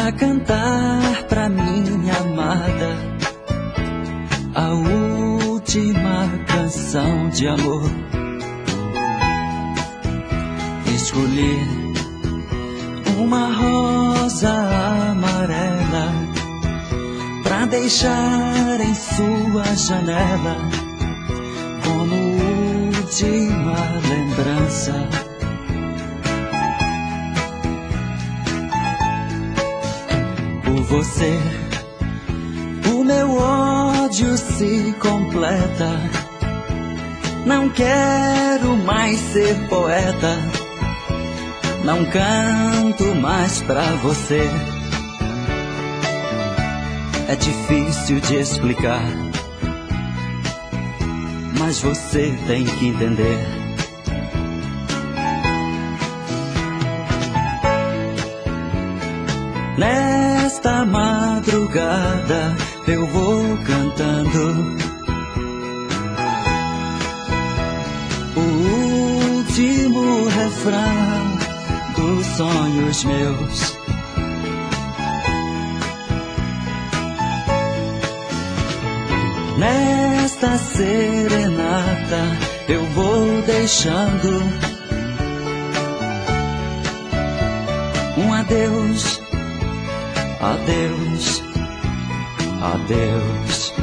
pra cantar pra minha amada a última canção de amor. Escolhi uma rosa amarela pra deixar em sua janela como última lembrança. Por você, o meu ódio se completa. Não quero mais ser poeta, não canto mais pra você. É difícil de explicar, mas você tem que entender. Nesta madrugada eu vou cantando o último refrão dos sonhos meus. Nesta serenata eu vou deixando um adeus, adeus, adeus.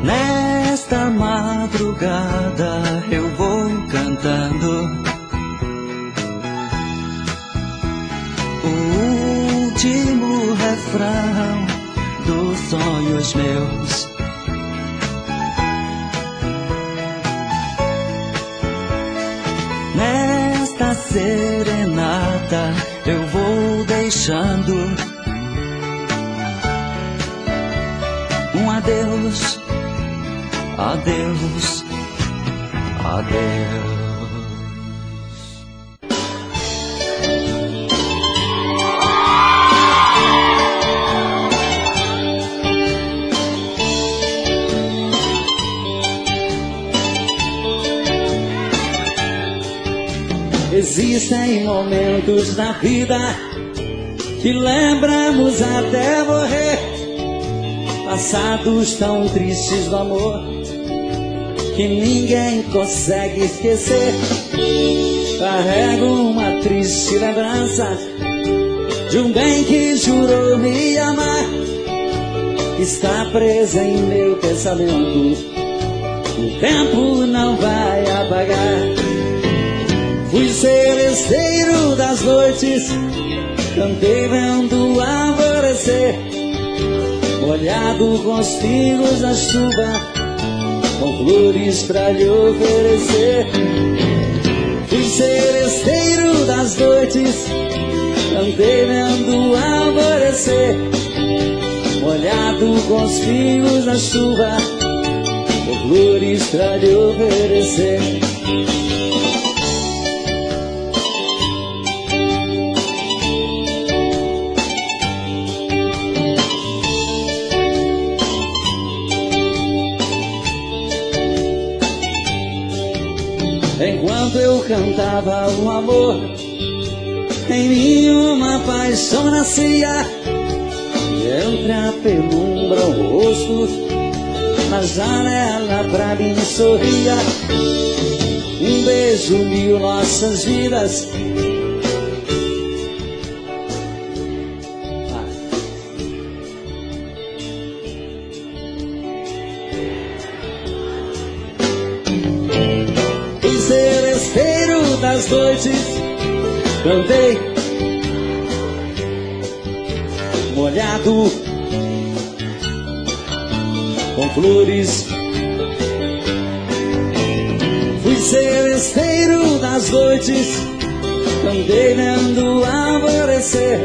Nesta madrugada eu vou cantando o último refrão dos sonhos meus. Nesta serenata eu vou deixando um adeus, adeus, adeus. Existem momentos na vida que lembramos até morrer, passados tão tristes do amor que ninguém consegue esquecer. Carrego uma triste lembrança de um bem que jurou me amar, está presa em meu pensamento, o tempo não vai apagar. Fui seresteiro das noites, cantei vendo o alvorecer, molhado com os pingos da chuva, com flores pra lhe oferecer. Fui seresteiro das noites, cantei vendo o alvorecer, molhado com os pingos da chuva, com flores pra lhe oferecer. Enquanto eu cantava o amor, em mim uma paixão nascia, e entre a penumbra o rosto, na janela pra mim sorria. Um beijo uniu nossas vidas, seresteiro das noites, cantei molhado com flores. Fui seresteiro das noites, cantei vendo o alvorecer,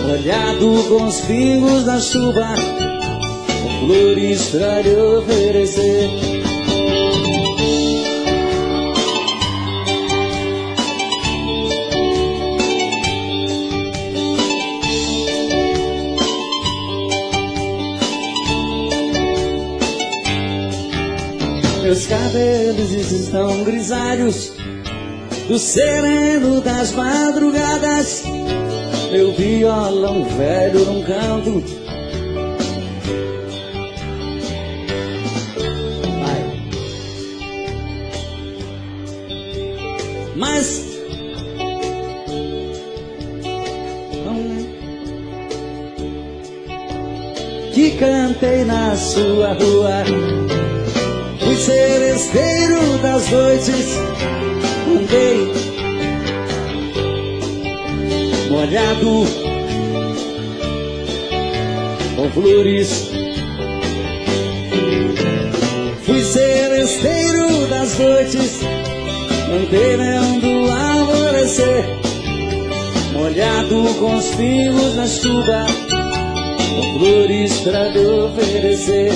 molhado com os pingos da chuva, com flores pra lhe oferecer. Meus cabelos estão grisalhos do sereno das madrugadas. Meu violão velho num canto. Vai. Mas que cantei na sua rua, fui seresteiro das noites, andei molhado com flores. Fui seresteiro das noites, andei vendo alvorecer, molhado com os pingos na chuva, com flores pra lhe oferecer.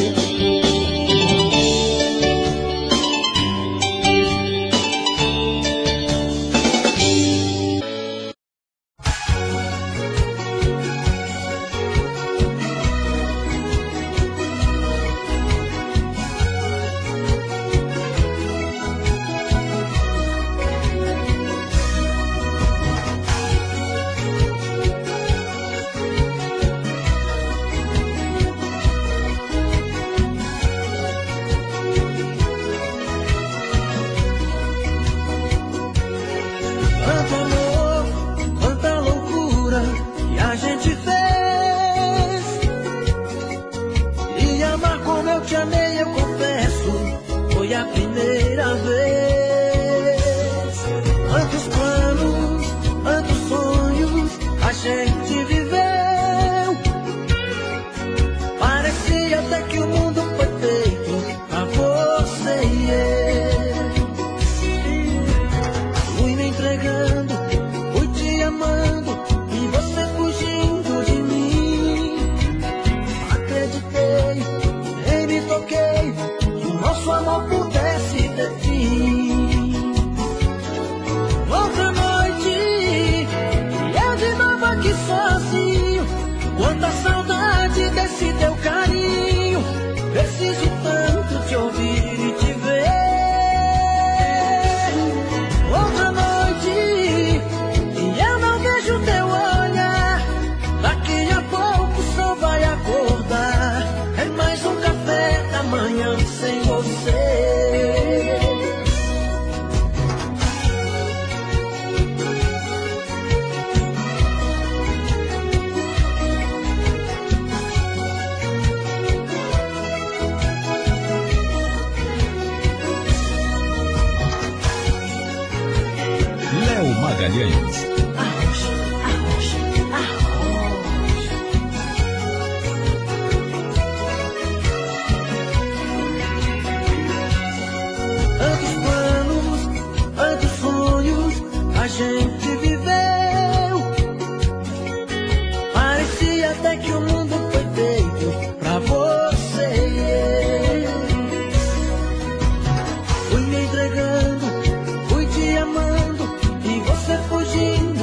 Fui me entregando, fui te amando e você fugindo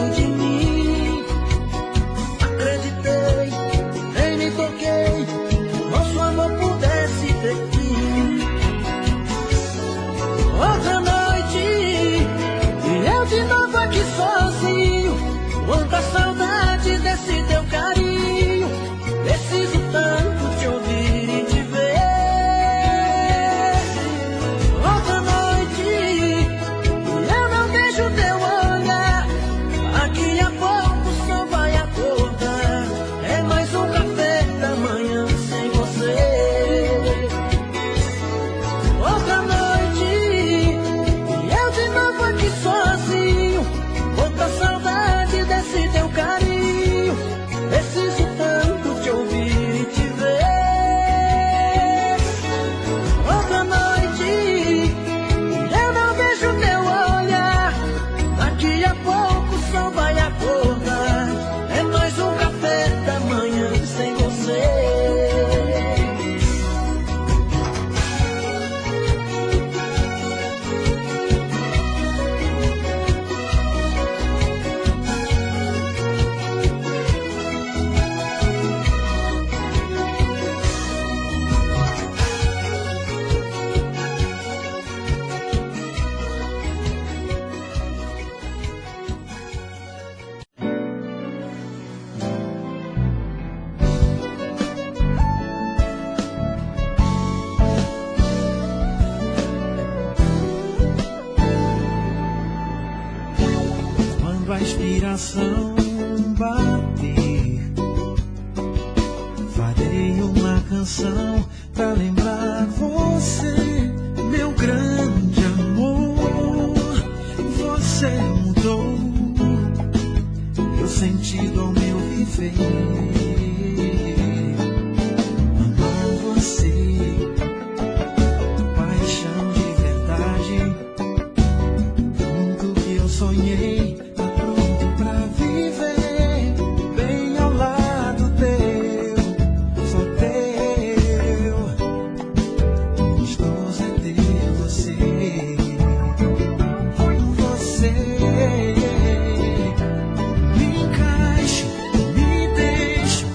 inspiração bater, farei uma canção pra lembrar você, meu grande amor. Você mudou meu sentido ao meu viver. Amo você, paixão de verdade. Tudo que eu sonhei tá pronto pra viver. Bem ao lado teu, só teu. Gostoso é ter você. Você me encaixa, me deixa,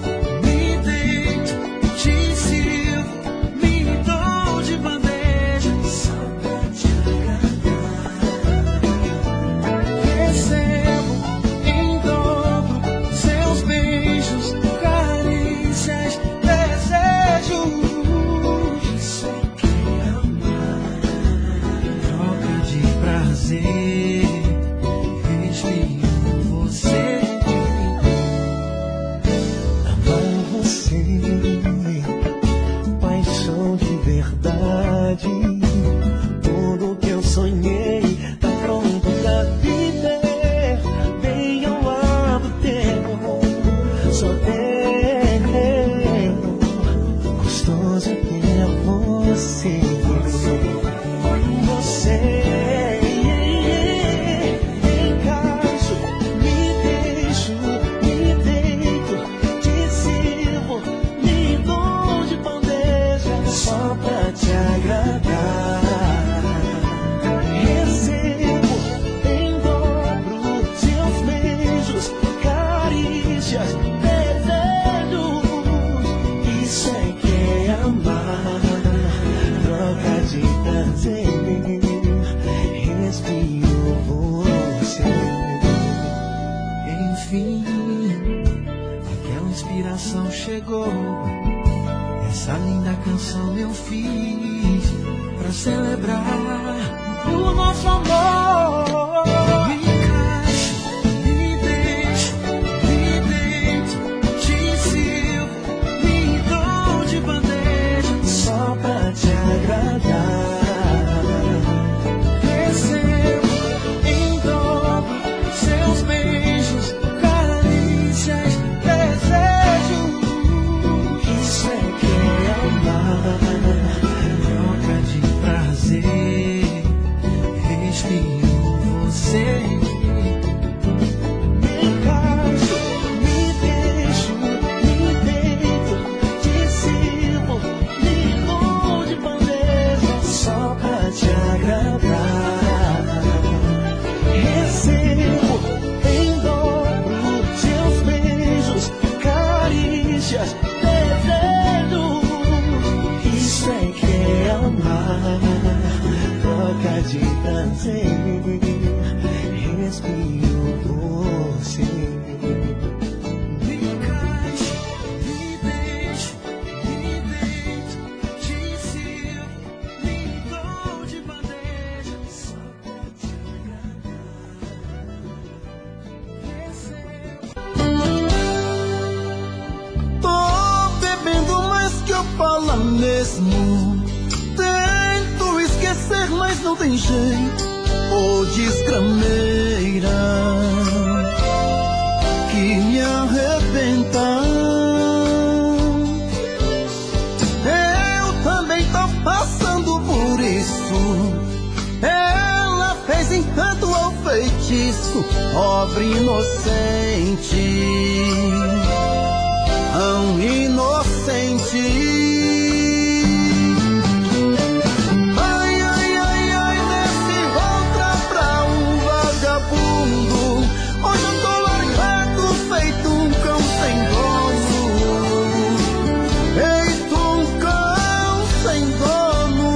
me deito, te sirvo, me dou de bandeja só pra te agradar. Recebo em dobro seus beijos, carícias, desejos. Isso é que é amar. Troca de prazer, respiro você. Amar você, paixão de verdade. Tudo que eu sonhei tá pronto pra viver. Bem ao lado teu, só teu. Gostoso é ter você. Você encaixo, me deixo, me deito, te sirvo, me dou de bandeja só pra te agradar. Recebo em dobro seus beijos, carícias, desejos. Isso é que é amar. Troca de prazer, respiro você. Enfim, aquela inspiração chegou. Essa linda canção eu fiz pra celebrar o nosso amor. Me encaixa, me deixa, me deito, te sirvo, me dou de bandeja Só pra te agradar. Recebo em dobro seus beijos, carícias, desejos. Isso é que é amar. Troca de prazer, respiro você. Me encaixo, me deixo, me deito, te sirvo, me dou de bandeja só pra te agradar. Recebo em dobro seus beijos, carícias, desejos. Isso é que é amar. Troca de prazer, respiro você. Me encaixa, me deixa, me deito, te sirvo, me dou de bandeja só pra te agradar. Recebo. Tô bebendo mais que eu falo mesmo. Tento esquecer, mas não tem jeito. Ô desgrameira que me arrebenta. Eu também tô passando por isso. Ela fez encanto ao feitiço, pobre inocente, tão inocente. Ai, ai, ai, ai, nesse outra pra um vagabundo. Hoje eu tô largado, feito um cão sem dono. Feito um cão sem dono.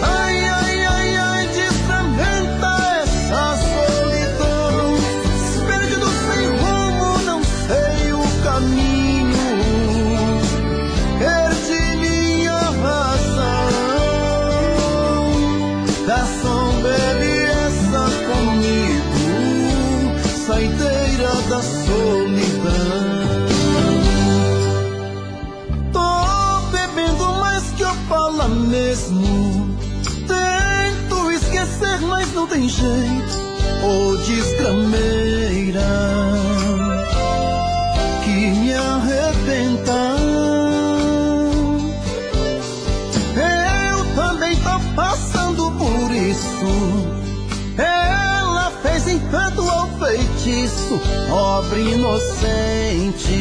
Ai, ai, ai, ai, desfragmenta essa solidão. Perdido sem rumo, não sei o caminho. mesmo. Tento esquecer, mas não tem jeito. Ô desgrameira que me arrebenta. Eu também tô passando por isso. Ela fez encanto ao feitiço, pobre inocente,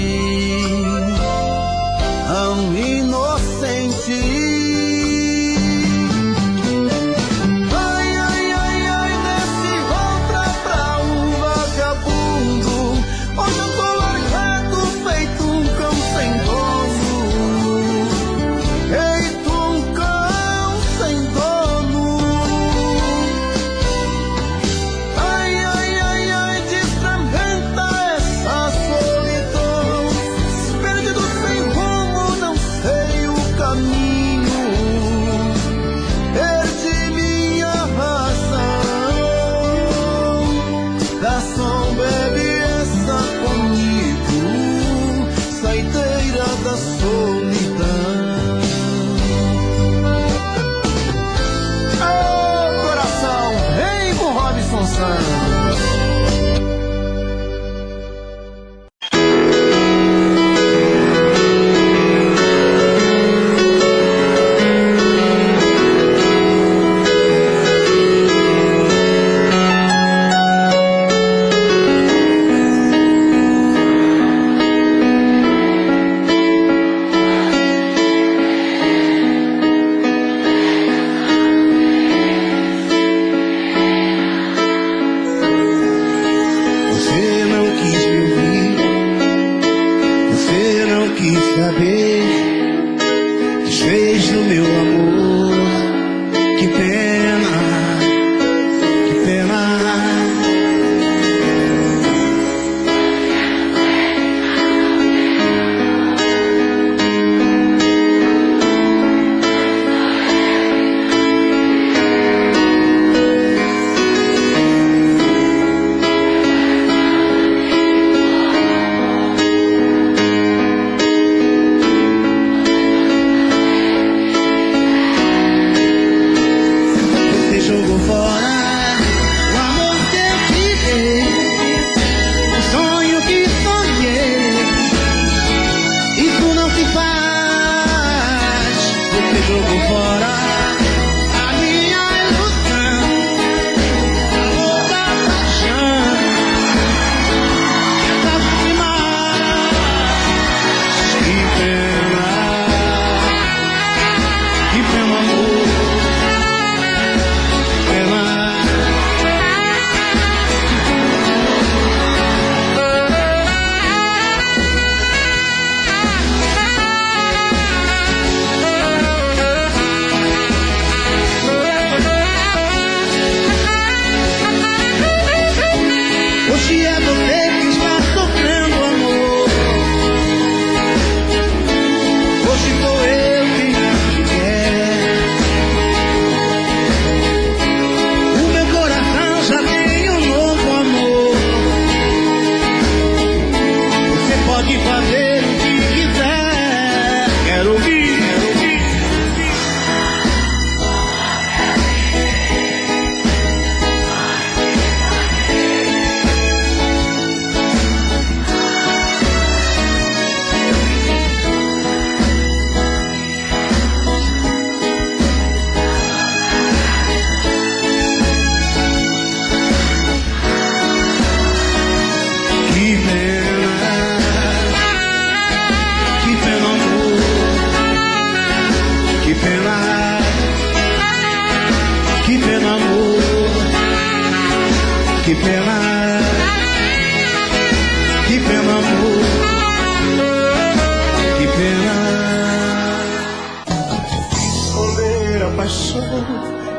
tão inocente.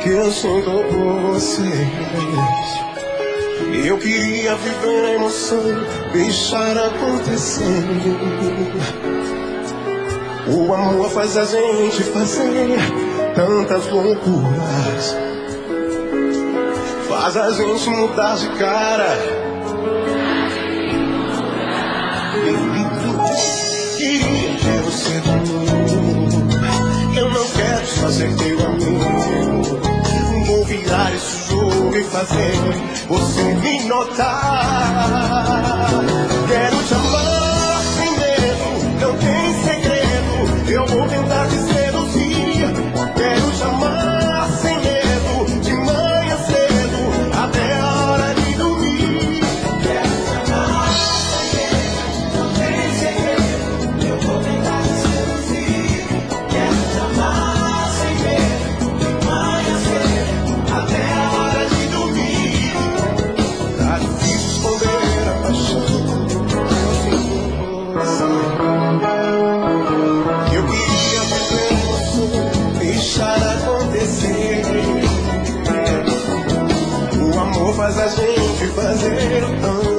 Que eu sinto por vocês. Eu queria viver a emoção, deixar acontecer. O amor faz a gente fazer tantas loucuras, faz a gente mudar de cara. Queria ter você de novo. Eu não quero só ser teu amigo. Vou virar esse jogo e fazer você me notar. Quero te amar sem medo, não tem segredo. Eu vou tentar te seduzir. Quero te amar sem medo, de manhã cedo até a hora de dormir. Quero te amar sem medo, não tem segredo. Eu vou tentar te seduzir. Quero te amar sem medo, de manhã cedo até a hora de dormir. Tá difícil esconder a paixão do meu coração. Eu queria viver você, deixar acontecer. O amor faz a gente fazer tanto.